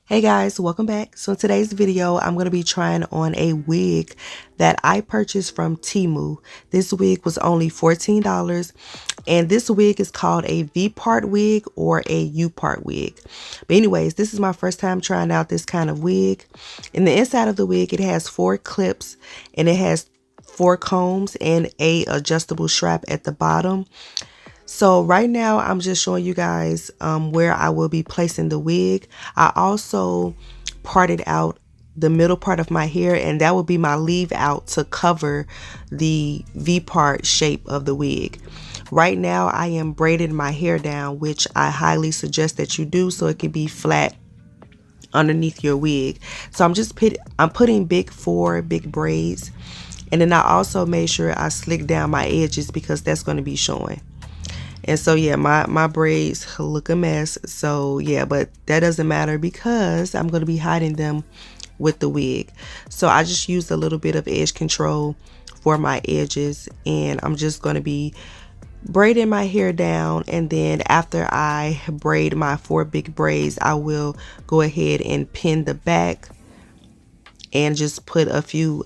Hey guys, welcome back. So in today's video, I'm going to be trying on a wig that I purchased from Temu. This wig was only $14 and this wig is called a V-part wig or a U-part wig. But anyways, this is my first time trying out this kind of wig. In the inside of the wig, it has 4 clips and it has 4 combs and a adjustable strap at the bottom. So right now I'm just showing you guys where I will be placing the wig. I also parted out the middle part of my hair, and that will be my leave out to cover the V-part shape of the wig. Right now I am braiding my hair down, which I highly suggest that you do so it can be flat underneath your wig. So I'm putting 4 big braids, and then I also made sure I slick down my edges because that's going to be showing. And so yeah, my braids look a mess. So yeah, but that doesn't matter because I'm going to be hiding them with the wig. So I just used a little bit of edge control for my edges, and I'm just going to be braiding my hair down. And then after I braid my 4 big braids, I will go ahead and pin the back and just put a few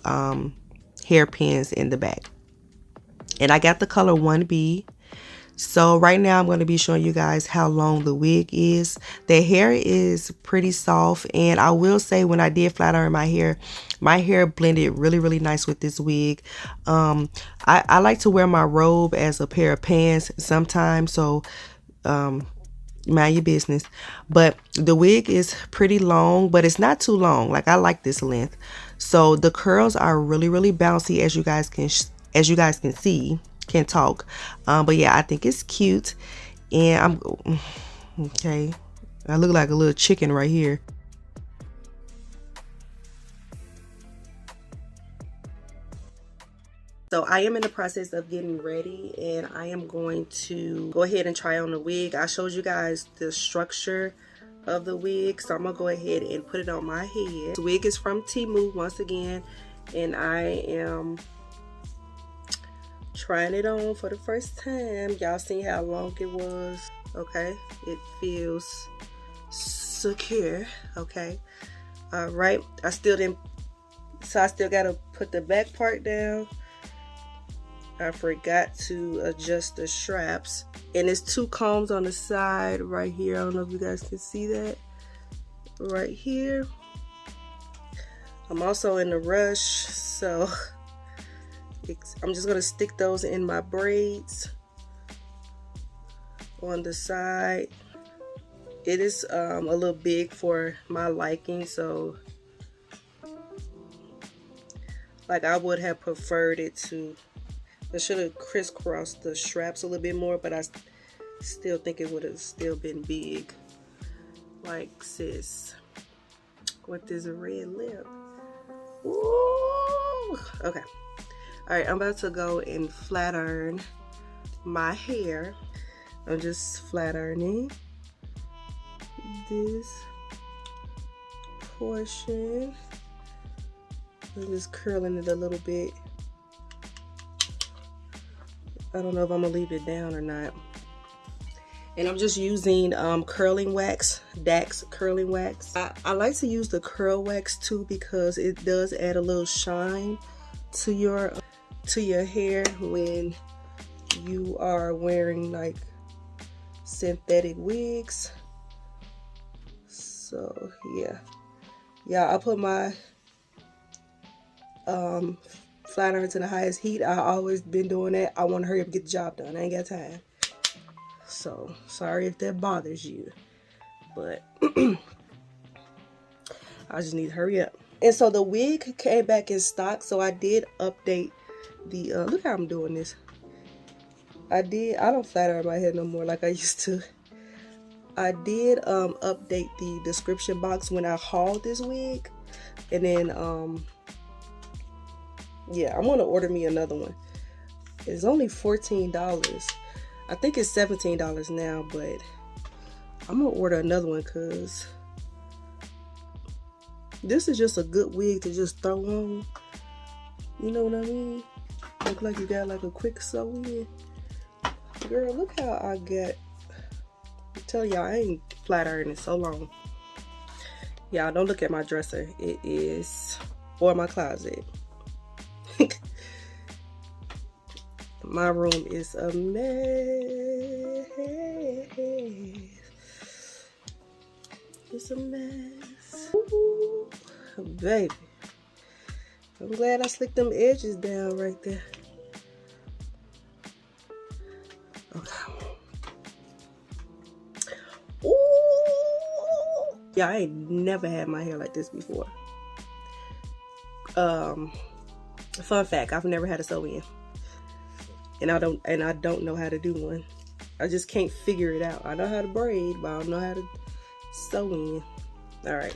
hairpins in the back. And I got the color 1B. So right now I'm going to be showing you guys how long the wig is. The hair is pretty soft, and I will say when I did flat iron my hair blended really nice with this wig. I like to wear my robe as a pair of pants sometimes, so mind your business. But the wig is pretty long, but it's not too long. Like, I like this length. So the curls are really bouncy, as you guys can see. Can't talk, but yeah, I think it's cute. And okay, I look like a little chicken right here. So I am in the process of getting ready, and I am going to go ahead and try on the wig. I showed you guys the structure of the wig, so I'm gonna go ahead and put it on my head. The wig is from Temu once again, and I am trying it on for the first time. Y'all seen how long it was? Okay, it feels secure. Okay, all right. I still gotta put the back part down. I forgot to adjust the straps, and it's 2 combs on the side right here. I don't know if you guys can see that right here. I'm also in a rush, so I'm just gonna stick those in my braids on the side. It is a little big for my liking, so like I would have preferred it to. I should have crisscrossed the straps a little bit more, but I still think it would have still been big. Like sis, with this red lip. Ooh, okay. Alright, I'm about to go and flat iron my hair. I'm just flat ironing this portion. I'm just curling it a little bit. I don't know if I'm gonna leave it down or not. And I'm just using curling wax, Dax curling wax. I like to use the curl wax too because it does add a little shine to your hair when you are wearing like synthetic wigs. So yeah, I put my flat iron to the highest heat. I always been doing that. I want to hurry up and get the job done. I ain't got time. So sorry if that bothers you, but I just need to hurry up. And so the wig came back in stock, so I did update the look how I'm doing this. I don't flat iron my head no more like I used to. I did update the description box when I hauled this wig, and then yeah, I'm gonna order me another one. It's only $14. I think it's $17 now, but I'm gonna order another one because this is just a good wig to just throw on. You know what I mean? Look like you got like a quick sew in. Girl, look how I got. I tell y'all, I ain't flat ironing so long. Y'all don't look at my dresser. It is, or my closet. My room is a mess. It's a mess. Ooh, baby. I'm glad I slicked them edges down right there. Okay. Ooh. Yeah, I ain't never had my hair like this before. Fun fact, I've never had a sew-in. And I don't know how to do one. I just can't figure it out. I know how to braid, but I don't know how to sew in. Alright.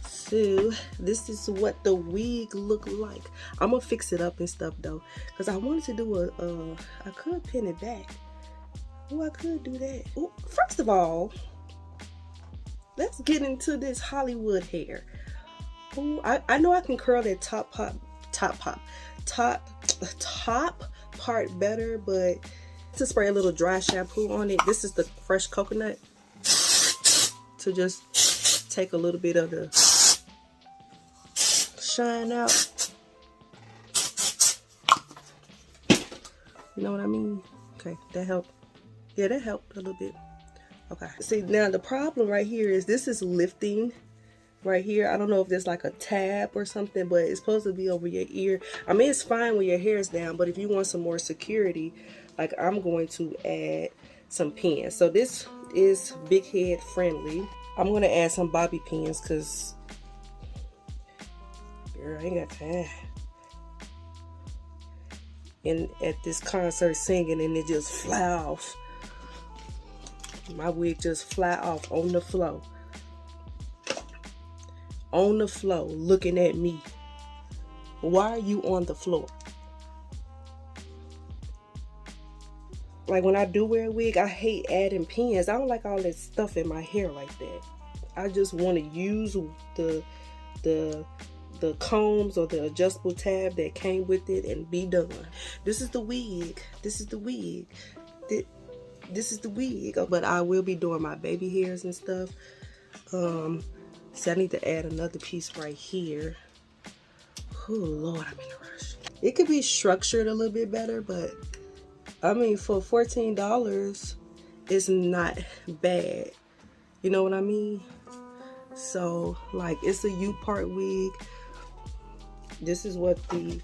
So this is what the wig look like. I'm gonna fix it up and stuff though, because I wanted to do I could pin it back. Oh, I could do that. Ooh, first of all, let's get into this Hollywood hair. Ooh, I know I can curl that top part better, but to spray a little dry shampoo on it. This is the fresh coconut, to just take a little bit of the shine out. You know what I mean? Okay, that helped. Yeah, that helped a little bit. Okay, see, now the problem right here is this is lifting right here. I don't know if there's like a tab or something, but it's supposed to be over your ear. I mean, it's fine when your hair is down, but if you want some more security, like, I'm going to add some pins. So this is big head friendly. I'm going to add some bobby pins because, girl, I ain't got time. And at this concert singing, and it just fly off. My wig just fly off on the floor. On the floor, looking at me. Why are you on the floor? Like, when I do wear a wig, I hate adding pins. I don't like all that stuff in my hair like that. I just want to use the combs or the adjustable tab that came with it and be done. This is the wig. This is the wig. This is the wig. But I will be doing my baby hairs and stuff. So I need to add another piece right here. Oh Lord, I'm in a rush. It could be structured a little bit better, but I mean, for $14, it's not bad. You know what I mean? So, like, it's a U-part wig. This is what the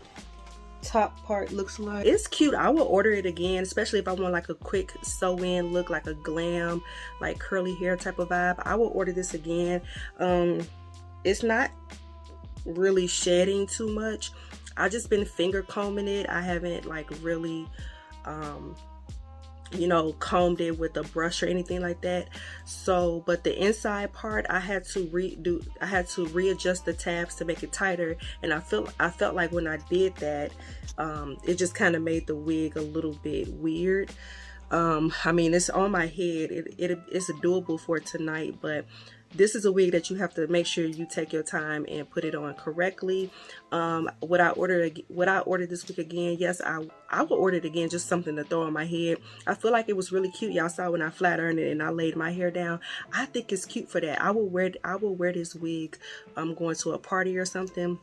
top part looks like. It's cute. I will order it again, especially if I want like a quick sew-in look, like a glam, like curly hair type of vibe. I will order this again. It's not really shedding too much. I just been finger combing it. I haven't like really you know, combed it with a brush or anything like that. So, but the inside part, I had to readjust the tabs to make it tighter, and I felt like when I did that, it just kind of made the wig a little bit weird. I mean, it's on my head. It's doable for tonight, but this is a wig that you have to make sure you take your time and put it on correctly. Would I order this wig again? Yes, I will order it again, just something to throw on my head. I feel like it was really cute. Y'all saw when I flat ironed it and I laid my hair down. I think it's cute for that. I will wear this wig going to a party or something.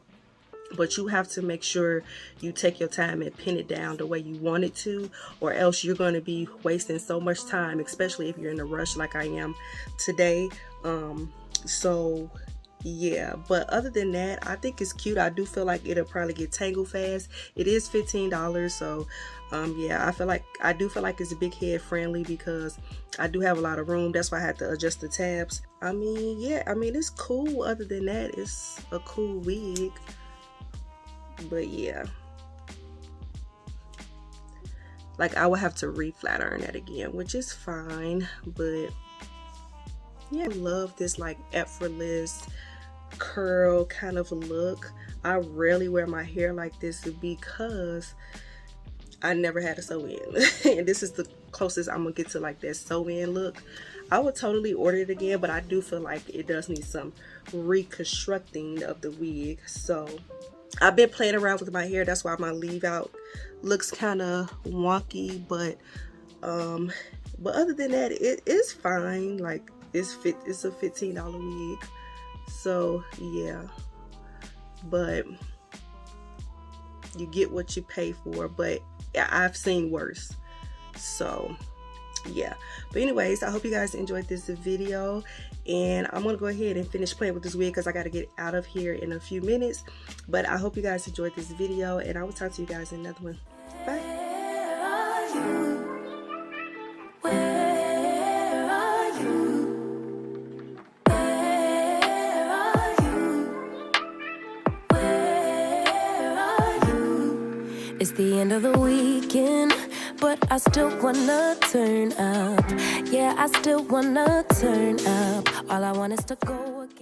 But you have to make sure you take your time and pin it down the way you want it to, or else you're going to be wasting so much time, especially if you're in a rush like I am today. So yeah, but other than that, I think it's cute. I do feel like it'll probably get tangled fast. It is $15, so yeah, I do feel like it's big head friendly because I do have a lot of room. That's why I had to adjust the tabs. I mean, yeah, I mean, it's cool. Other than that, it's a cool wig. But yeah, like, I would have to re-flat iron that again, which is fine. But yeah, I love this like effortless curl kind of look. I rarely wear my hair like this because I never had a sew-in. And this is the closest I'm gonna get to like that sew-in look. I would totally order it again, but I do feel like it does need some reconstructing of the wig. So I've been playing around with my hair. That's why my leave out looks kind of wonky, but other than that, it is fine. Like, it's a $15 wig. So yeah, but you get what you pay for. But I've seen worse. So yeah, but anyways, I hope you guys enjoyed this video, and I'm gonna go ahead and finish playing with this wig because I got to get out of here in a few minutes. But I hope you guys enjoyed this video, and I will talk to you guys in another one. Bye. It's the end of the weekend, but I still wanna turn up. Yeah, I still wanna turn up. All I want is to go again.